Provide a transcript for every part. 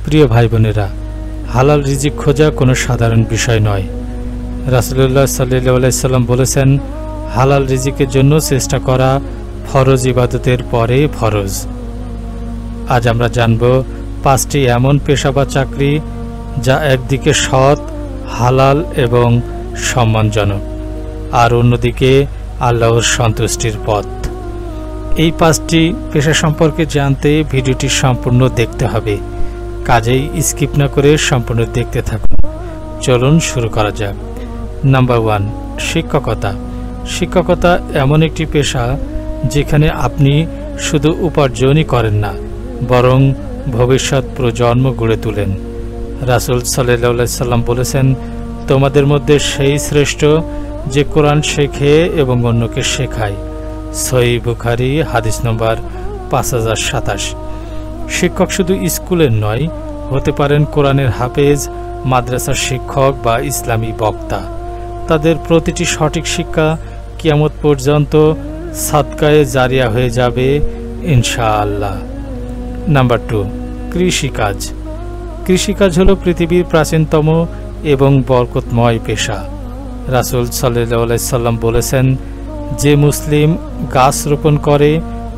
প্রিয় ভাই বোনেরা, হালাল রিজিক খোঁজা কোনো সাধারণ বিষয় নয়। রাসূলুল্লাহ সাল্লাল্লাহু আলাইহি সাল্লাম বলেছেন, হালাল রিজিকের জন্য চেষ্টা করা ফরজ ইবাদতের পরে ফরজ। আজ আমরা জানব 5টি এমন পেশা বা চাকরি যা একদিকে সৎ, হালাল এবং সম্মানজনক, আর অন্যদিকে আল্লাহর সন্তুষ্টির পথ। এই 5টি পেশা সম্পর্কে জানতে ভিডিওটি সম্পূর্ণ দেখতে হবে, কাজেই স্কিপ না করে সম্পূর্ণ দেখতে থাকুন। চলুন শুরু করা যাক। নাম্বার 1, শিক্ষকতা। শিক্ষকতা এমন একটি পেশা যেখানে আপনি শুধু উপার্জনই করেন না, বরং ভবিষ্যৎ প্রজন্ম গড়ে তোলেন। রাসূল সাল্লাল্লাহু আলাইহি সাল্লাম বলেছেন, তোমাদের মধ্যে সেই শ্রেষ্ঠ যে কোরআন শেখে এবং অন্যকে শেখায়। সহিহ বুখারী, হাদিস নম্বর 5027। শিক্ষক শুধু স্কুলের নয়, হতে পারেন কোরআনের হাফেজ, মাদ্রাসার শিক্ষক বা ইসলামী বক্তা। তাদের প্রতিটি সঠিক শিক্ষা কিয়ামত পর্যন্ত সাদকায়ে জারিয়া হয়ে যাবে ইনশাআল্লাহ। নাম্বার 2, কৃষিকাজ। কৃষিকাজ হলো পৃথিবীর প্রাচীনতম এবং বরকতময় পেশা। রাসূল সাল্লাল্লাহু আলাইহি সাল্লাম বলেছেন, যে মুসলিম গাছ রোপণ করে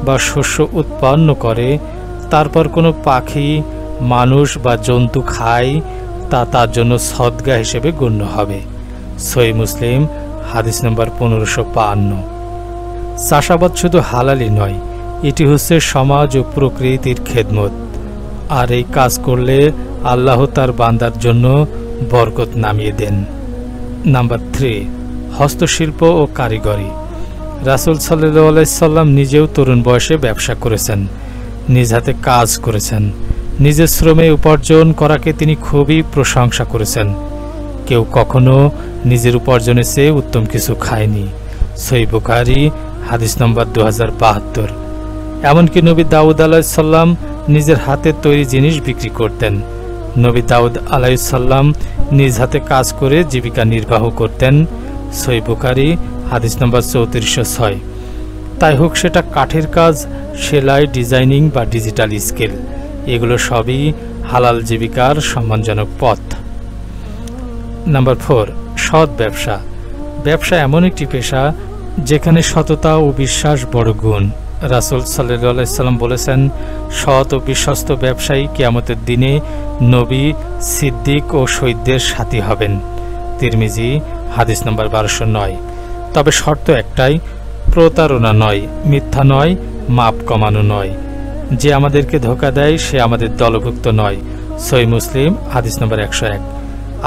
বা শস্য উৎপন্ন করে, তারপর কোনো পাখি, মানুষ বা জন্তু খায়, তা তার জন্য সদকা হিসেবে গণ্য হবে। সহিহ মুসলিম, হাদিস নম্বর 1552। চাষাবাদ শুধু হালালি নয়, এটি হচ্ছে সমাজ ও প্রকৃতির খেদমত, আর এই কাজ করলে আল্লাহ তার বান্দার জন্য বরকত নামিয়ে দেন। নাম্বার 3, হস্তশিল্প ও কারিগরি। রাসূল সাল্লাল্লাহু আলাইহি সাল্লাম নিজেও তরুণ বয়সে ব্যবসা করেছেন, নিজ হাতে কাজ করেছেন। নিজের শ্রমে উপার্জন করাকে তিনি খুবই প্রশংসা করেছেন। কেউ কখনো নিজের উপার্জনের চেয়ে উত্তম কিছু খায়নি। সহিহ বুখারী, হাদিস নম্বর 2072। এমনকি নবী দাউদ আলাইহিস সালাম নিজের হাতে তৈরি জিনিস বিক্রি করতেন। নবী দাউদ আলাইহিস সালাম নিজ হাতে কাজ করে জীবিকা নির্বাহ করতেন। সহিহ বুখারী, হাদিস নম্বর 3406। তাই হোক সেটা কাঠের কাজ, সেলাই, ডিজাইনিং বা ডিজিটাল স্কিল, এগুলো সবই হালাল জীবিকার সম্মানজনক পথ। নাম্বার 4, সৎ ব্যবসা। ব্যবসা এমন একটি পেশা যেখানে সততা ও বিশ্বাস বড় গুণ। রাসূল সাল্লাল্লাহু আলাইহি সাল্লাম বলেছেন, সৎ ও বিশ্বস্ত ব্যবসায়ী কিয়ামতের দিনে নবী, সিদ্দিক ও শহীদদের সাথী হবেন। তিরমিজি, হাদিস নম্বর 1209। তবে শর্ত একটাই, প্রতারণা নয়, মিথ্যা নয়, মাপ কমানো নয়। যে আমাদেরকে ধোঁকা দেয় সে আমাদের দলভুক্ত নয়। সহিহ মুসলিম, হাদিস নম্বর 101।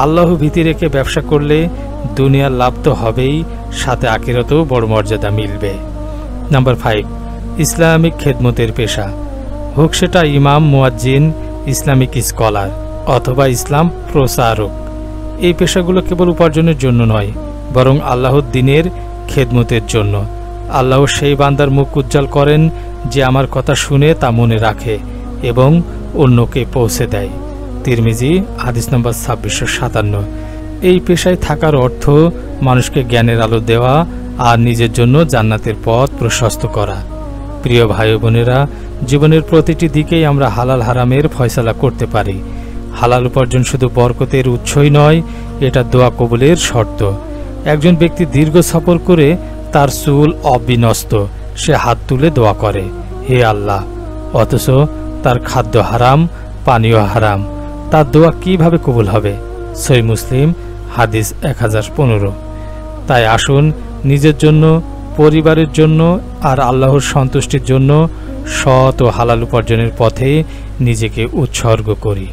আল্লাহ ভীতি রেখে ব্যবসা করলে দুনিয়ার লাভ তো হবেই, সাথে আখিরাতেও বড় মর্যাদা মিলবে। নাম্বার 5, ইসলামিক খেদমতের পেশা। হোক সেটা ইমাম, মুয়াজ্জিন, ইসলামিক স্কলার অথবা ইসলাম প্রচারক। এই পেশাগুলো কেবল উপার্জনের জন্য নয়, বরং আল্লাহর দ্বীনের খেদমতের জন্য। আল্লাহ সেই বান্দার মুখ উজ্জ্বল করেন যে আমার কথা শুনে তা মনে রাখে এবং অন্যকে পৌঁছে দেয়। তিরমিজি, হাদিস নম্বর 2657। এই পেশায় থাকার অর্থ মানুষকে জ্ঞানের আলো দেওয়া আর নিজের জন্য জান্নাতের পথ প্রশস্ত করা। প্রিয় ভাই বোনেরা, জীবনের প্রতিটি দিকেই আমরা হালাল হারামের ফয়সালা করতে পারি। হালাল উপার্জন শুধু বরকতের উৎসই নয়, এটা দোয়া কবুলের শর্ত। একজন ব্যক্তি দীর্ঘ সফর করে তার চুল অবিনষ্ট, সে হাত তুলে দোয়া করে, হে আল্লাহ, অথচ তার খাদ্য হারাম, পানীয় হারাম, তার দোয়া কিভাবে কবুল হবে? সহিহ মুসলিম, হাদিস 1015। তাই আসুন নিজের জন্য, পরিবারের জন্য আর আল্লাহর সন্তুষ্টির জন্য সৎ ও হালাল উপার্জনের পথে নিজেকে উৎসর্গ করি।